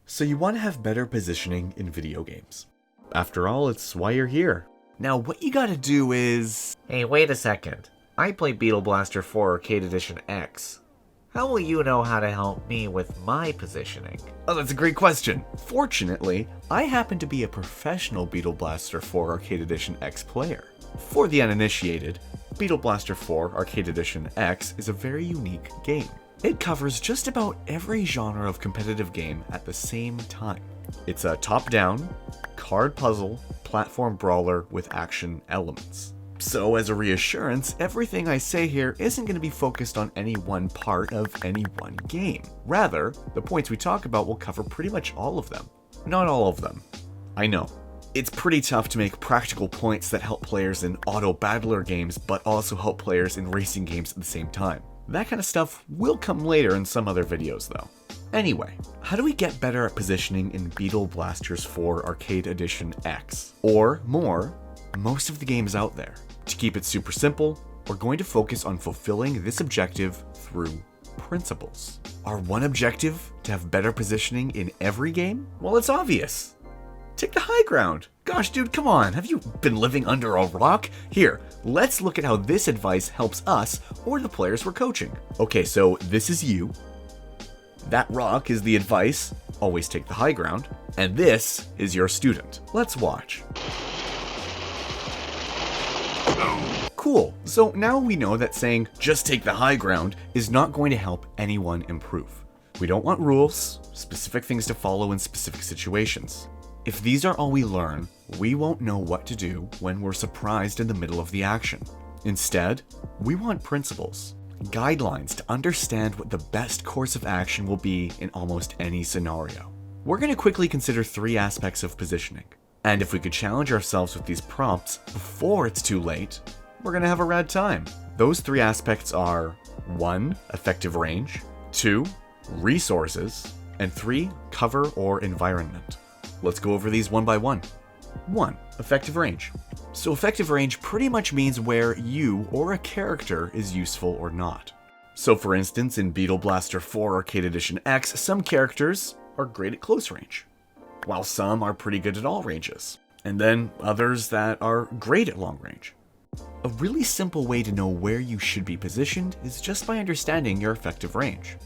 So you want to have better positioning in video games. After all, it's why you're here. Now what you gotta do is... Hey, wait a second. I play Beetle Blaster 4 Arcade Edition X. How will you know how to help me with my positioning? Oh, that's a great question. Fortunately, I happen to be a professional Beetle Blaster 4 Arcade Edition X player. For the uninitiated, Beetle Blaster 4 Arcade Edition X is a very unique game. It covers just about every genre of competitive game at the same time. It's a top-down, card puzzle, platform brawler with action elements. So as a reassurance, everything I say here isn't going to be focused on any one part of any one game. Rather, the points we talk about will cover pretty much all of them. Not all of them. I know. It's pretty tough to make practical points that help players in auto-battler games, but also help players in racing games at the same time. That kind of stuff will come later in some other videos though. Anyway, how do we get better at positioning in Beetle Blasters 4 Arcade Edition X? Or more, most of the games out there. To keep it super simple, we're going to focus on fulfilling this objective through principles. Our one objective to have better positioning in every game? Well, it's obvious. Take the high ground. Gosh, dude, come on. Have you been living under a rock? Here, let's look at how this advice helps us or the players we're coaching. Okay, so this is you. That rock is the advice. Always take the high ground. And this is your student. Let's watch. Cool. So now we know that saying just take the high ground is not going to help anyone improve. We don't want rules, specific things to follow in specific situations. If these are all we learn, we won't know what to do when we're surprised in the middle of the action. Instead, we want principles, guidelines to understand what the best course of action will be in almost any scenario. We're going to quickly consider 3 aspects of positioning, and if we could challenge ourselves with these prompts before it's too late, we're going to have a rad time. Those 3 aspects are 1. Effective range, 2. Resources, and 3. Cover or environment. Let's go over these one by one. 1. Effective range. So effective range pretty much means where you or a character is useful or not. So for instance, in Beetle Blaster 4 Arcade Edition X, some characters are great at close range, while some are pretty good at all ranges, and then others that are great at long range. A really simple way to know where you should be positioned is just by understanding your effective range.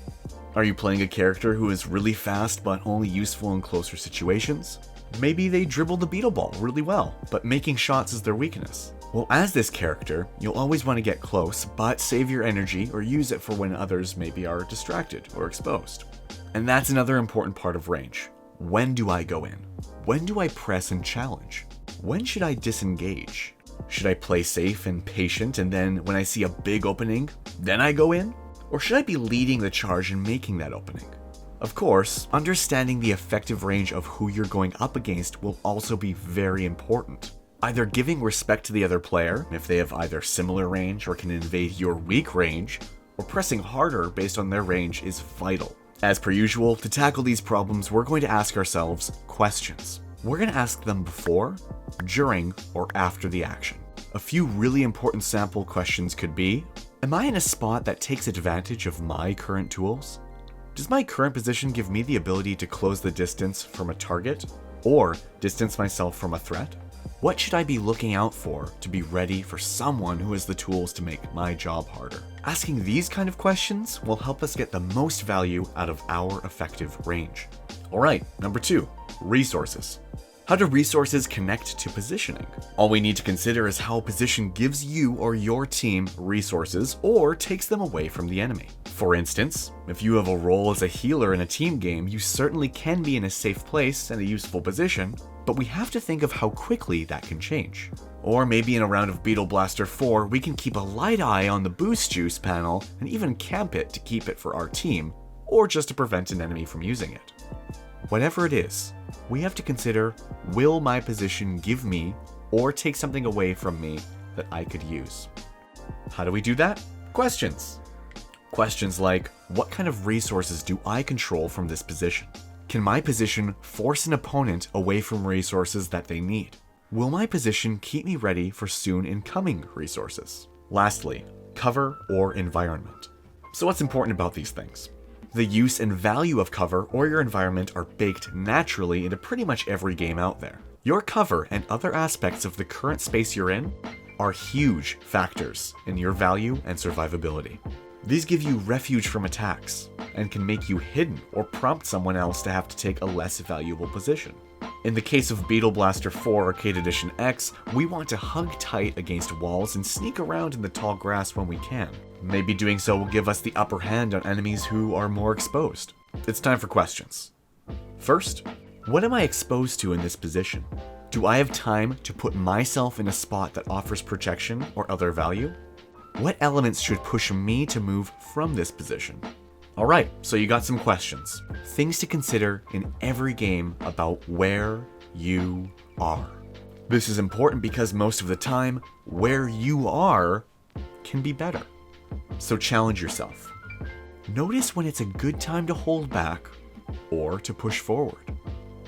Are you playing a character who is really fast but only useful in closer situations? Maybe they dribble the beetle ball really well, but making shots is their weakness. Well, as this character, you'll always want to get close, but save your energy or use it for when others maybe are distracted or exposed. And that's another important part of range. When do I go in? When do I press and challenge? When should I disengage? Should I play safe and patient and then when I see a big opening, then I go in? Or should I be leading the charge and making that opening? Of course, understanding the effective range of who you're going up against will also be very important. Either giving respect to the other player, if they have either similar range or can invade your weak range, or pressing harder based on their range is vital. As per usual, to tackle these problems, we're going to ask ourselves questions. We're going to ask them before, during, or after the action. A few really important sample questions could be, am I in a spot that takes advantage of my current tools? Does my current position give me the ability to close the distance from a target, or distance myself from a threat? What should I be looking out for to be ready for someone who has the tools to make my job harder? Asking these kind of questions will help us get the most value out of our effective range. Alright, number 2, resources. How do resources connect to positioning? All we need to consider is how a position gives you or your team resources or takes them away from the enemy. For instance, if you have a role as a healer in a team game, you certainly can be in a safe place and a useful position, but we have to think of how quickly that can change. Or maybe in a round of Beetle Blaster 4, we can keep a light eye on the boost juice panel and even camp it to keep it for our team, or just to prevent an enemy from using it. Whatever it is, we have to consider, will my position give me or take something away from me that I could use? How do we do that? Questions. Questions like, what kind of resources do I control from this position? Can my position force an opponent away from resources that they need? Will my position keep me ready for soon incoming resources? Lastly, cover or environment. So what's important about these things? The use and value of cover or your environment are baked naturally into pretty much every game out there. Your cover and other aspects of the current space you're in are huge factors in your value and survivability. These give you refuge from attacks and can make you hidden or prompt someone else to have to take a less valuable position. In the case of Beetle Blaster 4 Arcade Edition X, we want to hug tight against walls and sneak around in the tall grass when we can. Maybe doing so will give us the upper hand on enemies who are more exposed. It's time for questions. First, what am I exposed to in this position? Do I have time to put myself in a spot that offers protection or other value? What elements should push me to move from this position? Alright, so you got some questions. Things to consider in every game about where you are. This is important because most of the time, where you are can be better. So challenge yourself. Notice when it's a good time to hold back or to push forward.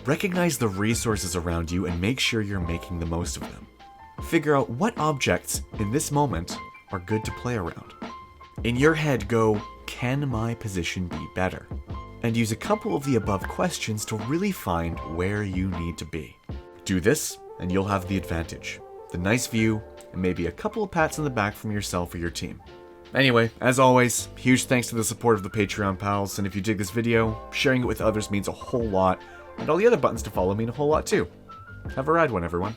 Recognize the resources around you and make sure you're making the most of them. Figure out what objects in this moment are good to play around. In your head, go, can my position be better? And use a couple of the above questions to really find where you need to be. Do this, and you'll have the advantage. The nice view, and maybe a couple of pats on the back from yourself or your team. Anyway, as always, huge thanks to the support of the Patreon pals, and if you dig this video, sharing it with others means a whole lot, and all the other buttons to follow mean a whole lot too. Have a rad one, everyone.